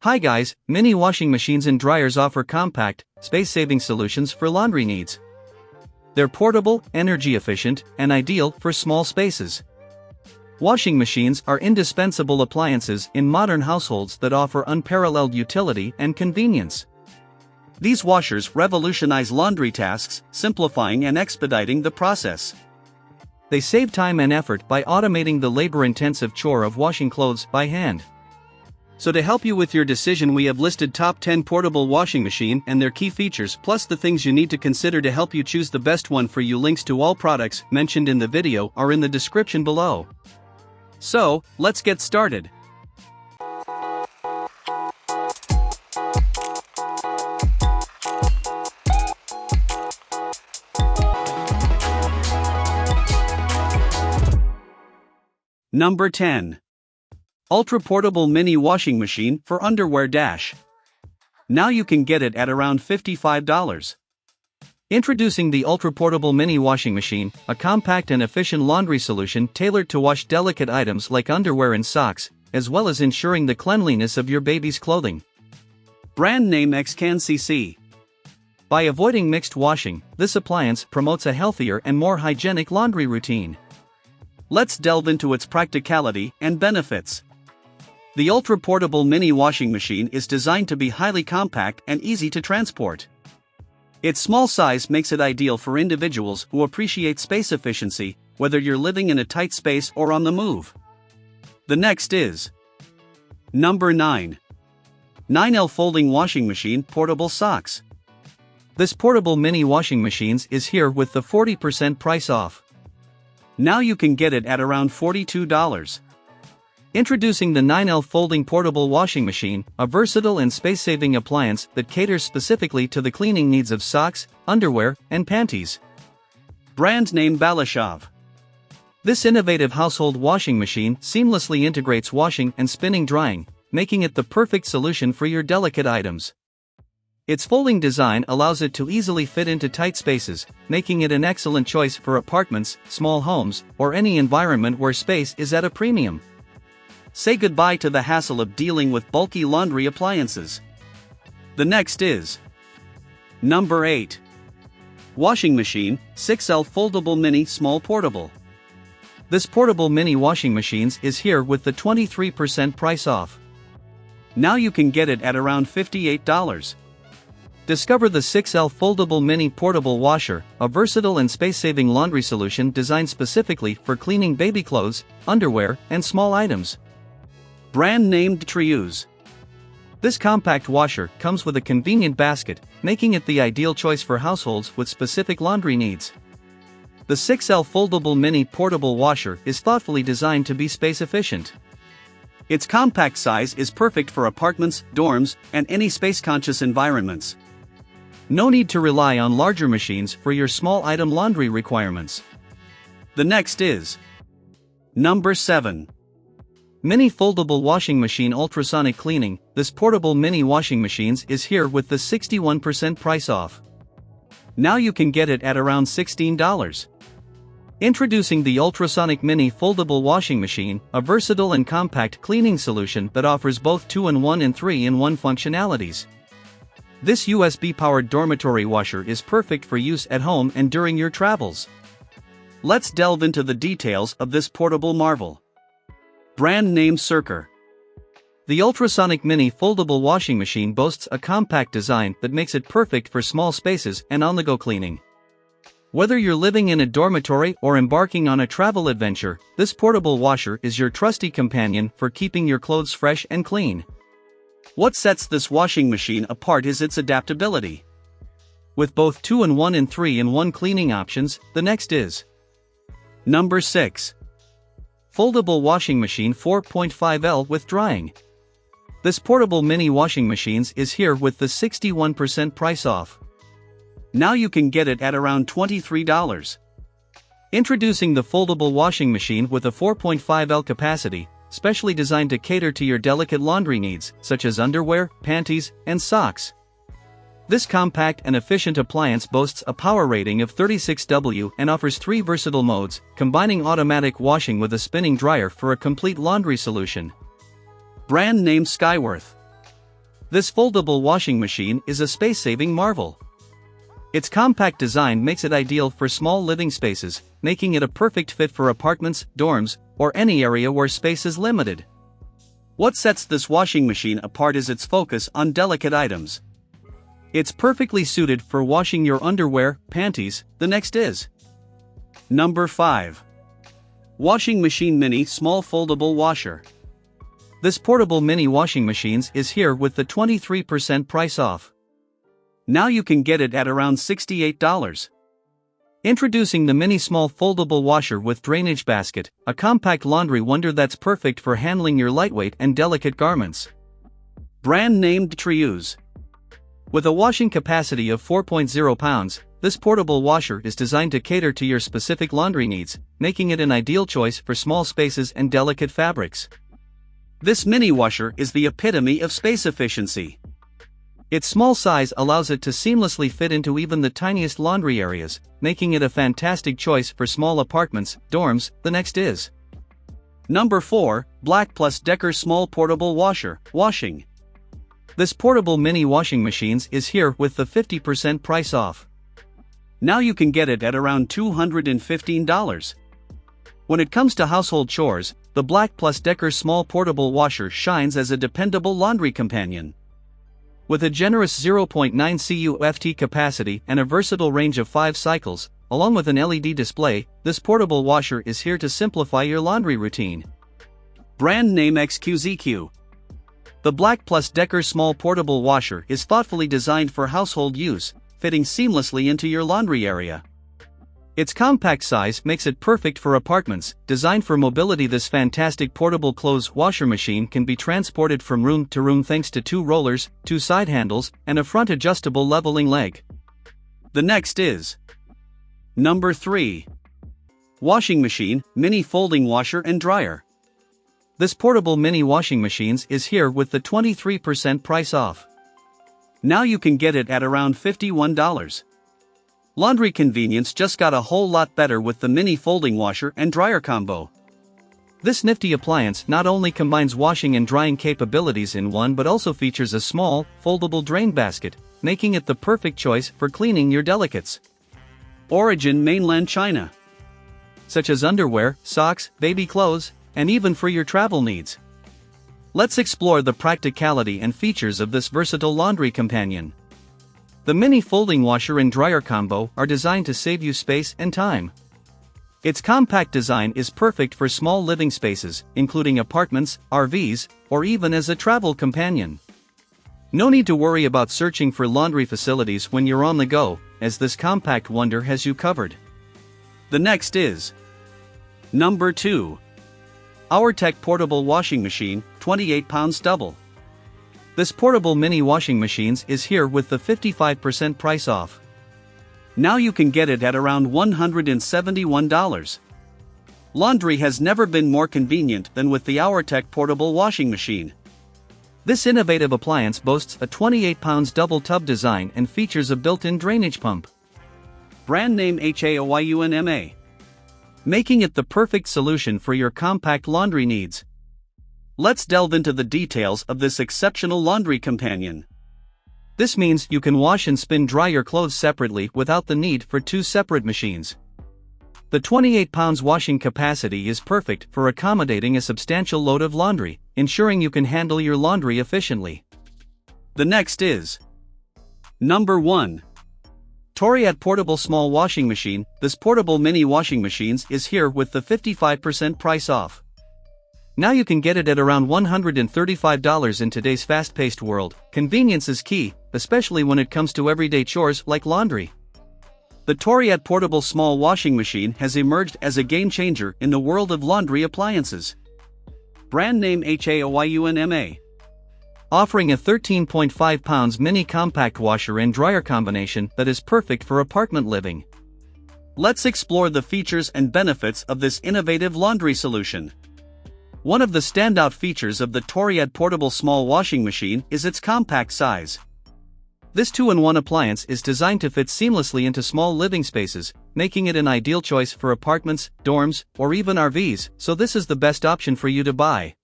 Hi guys, mini washing machines and dryers offer compact, space-saving solutions for laundry needs. They're portable, energy efficient, and ideal for small spaces. Washing machines are indispensable appliances in modern households that offer unparalleled utility and convenience. These washers revolutionize laundry tasks, simplifying and expediting the process. They save time and effort by automating the labor-intensive chore of washing clothes by hand. So to help you with your decision, we have listed top 10 portable washing machine and their key features, plus the things you need to consider to help you choose the best one for you. Links to all products mentioned in the video are in the description below. So, let's get started. Number 10. Ultra Portable Mini Washing Machine for Underwear Dash. Now you can get it at around $55. Introducing the Ultra Portable Mini Washing Machine, a compact and efficient laundry solution tailored to wash delicate items like underwear and socks, as well as ensuring the cleanliness of your baby's clothing. Brand name XCAN-CC. By avoiding mixed washing, this appliance promotes a healthier and more hygienic laundry routine. Let's delve into its practicality and benefits. The Ultra Portable Mini Washing Machine is designed to be highly compact and easy to transport. Its small size makes it ideal for individuals who appreciate space efficiency, whether you're living in a tight space or on the move. The next is Number 9. 9L Folding Washing Machine Portable Socks. This portable mini washing machine is here with the 40% price off. Now you can get it at around $42. Introducing the 9L Folding Portable Washing Machine, a versatile and space-saving appliance that caters specifically to the cleaning needs of socks, underwear, and panties. Brand name Balashov. This innovative household washing machine seamlessly integrates washing and spinning drying, making it the perfect solution for your delicate items. Its folding design allows it to easily fit into tight spaces, making it an excellent choice for apartments, small homes, or any environment where space is at a premium. Say goodbye to the hassle of dealing with bulky laundry appliances. The next is Number 8. Washing Machine 6L Foldable Mini Small Portable. This portable mini washing machine is here with the 23% price off. Now you can get it at around $58. Discover the 6L Foldable Mini Portable Washer, a versatile and space-saving laundry solution designed specifically for cleaning baby clothes, underwear, and small items. Brand named TOREAD. This compact washer comes with a convenient basket, making it the ideal choice for households with specific laundry needs. The 6L Foldable Mini Portable Washer is thoughtfully designed to be space efficient. Its compact size is perfect for apartments, dorms, and any space-conscious environments. No need to rely on larger machines for your small item laundry requirements. The next is Number 7. Mini Foldable Washing Machine Ultrasonic Cleaning. This portable mini washing machine is here with the 61% price off. Now you can get it at around $16. Introducing the Ultrasonic Mini Foldable Washing Machine, a versatile and compact cleaning solution that offers both 2-in-1 and 3-in-1 functionalities. This USB-powered dormitory washer is perfect for use at home and during your travels. Let's delve into the details of this portable marvel. Brand name Cirker. The Ultrasonic Mini Foldable Washing Machine boasts a compact design that makes it perfect for small spaces and on-the-go cleaning. Whether you're living in a dormitory or embarking on a travel adventure, this portable washer is your trusty companion for keeping your clothes fresh and clean. What sets this washing machine apart is its adaptability. With both 2-in-1 and 3-in-1 cleaning options, the next is Number 6. Foldable Washing Machine 4.5L with Drying. This portable mini washing machine is here with the 61% price off. Now you can get it at around $23. Introducing the foldable washing machine with a 4.5L capacity, specially designed to cater to your delicate laundry needs, such as underwear, panties, and socks. This compact and efficient appliance boasts a power rating of 36W and offers 3 versatile modes, combining automatic washing with a spinning dryer for a complete laundry solution. Brand name Skyworth. This foldable washing machine is a space-saving marvel. Its compact design makes it ideal for small living spaces, making it a perfect fit for apartments, dorms, or any area where space is limited. What sets this washing machine apart is its focus on delicate items. It's perfectly suited for washing your underwear, panties. The next is Number 5. Washing Machine Mini Small Foldable Washer. This portable mini washing machines is here with the 23% price off. Now you can get it at around $68. Introducing the mini small foldable washer with drainage basket, a compact laundry wonder that's perfect for handling your lightweight and delicate garments. Brand named TOREAD. With a washing capacity of 4.0 pounds, this portable washer is designed to cater to your specific laundry needs, making it an ideal choice for small spaces and delicate fabrics. This mini washer is the epitome of space efficiency. Its small size allows it to seamlessly fit into even the tiniest laundry areas, making it a fantastic choice for small apartments, dorms. The next is Number 4, BLACK+DECKER Small Portable Washer, Washing. This portable mini washing machines is here with the 50% price off. Now you can get it at around $215. When it comes to household chores, the BLACK+DECKER Small Portable Washer shines as a dependable laundry companion. With a generous 0.9 CUFT capacity and a versatile range of 5 cycles, along with an LED display, this portable washer is here to simplify your laundry routine. Brand name XQZQ. The BLACK+DECKER Small Portable Washer is thoughtfully designed for household use, fitting seamlessly into your laundry area. Its compact size makes it perfect for apartments. Designed for mobility, this fantastic portable clothes washer machine can be transported from room to room thanks to 2 rollers, 2 side handles, and a front adjustable leveling leg. The next is Number 3. Washing Machine Mini Folding Washer and Dryer. This portable mini washing machines is here with the 23% price off. Now you can get it at around $51. Laundry convenience just got a whole lot better with the mini folding washer and dryer combo. This nifty appliance not only combines washing and drying capabilities in one but also features a small, foldable drain basket, making it the perfect choice for cleaning your delicates. Origin Mainland China. Such as underwear, socks, baby clothes, and even for your travel needs. Let's explore the practicality and features of this versatile laundry companion. The mini folding washer and dryer combo are designed to save you space and time. Its compact design is perfect for small living spaces, including apartments, RVs, or even as a travel companion. No need to worry about searching for laundry facilities when you're on the go, as this compact wonder has you covered. The next is Number 2. Auertech Portable Washing Machine, 28 pounds double. This portable mini washing machines is here with the 55% price off. Now you can get it at around $171. Laundry has never been more convenient than with the Auertech Portable Washing Machine. This innovative appliance boasts a 28 pounds double tub design and features a built-in drainage pump. Brand name HAOYUNMA. Making it the perfect solution for your compact laundry needs. Let's delve into the details of this exceptional laundry companion. This means you can wash and spin dry your clothes separately without the need for 2 separate machines. The 28 pounds washing capacity is perfect for accommodating a substantial load of laundry, ensuring you can handle your laundry efficiently. The next is Number 1. TOREAD Portable Small Washing Machine. This portable mini washing machines is here with the 55% price off. Now you can get it at around $135 in today's fast-paced world. Convenience is key, especially when it comes to everyday chores like laundry. The TOREAD Portable Small Washing Machine has emerged as a game-changer in the world of laundry appliances. Brand name HAOYUNMA. Offering a 13.5 pounds mini compact washer and dryer combination that is perfect for apartment living. Let's explore the features and benefits of this innovative laundry solution. One of the standout features of the TOREAD Portable Small Washing Machine is its compact size. This 2-in-1 appliance is designed to fit seamlessly into small living spaces, making it an ideal choice for apartments, dorms, or even RVs, so this is the best option for you to buy.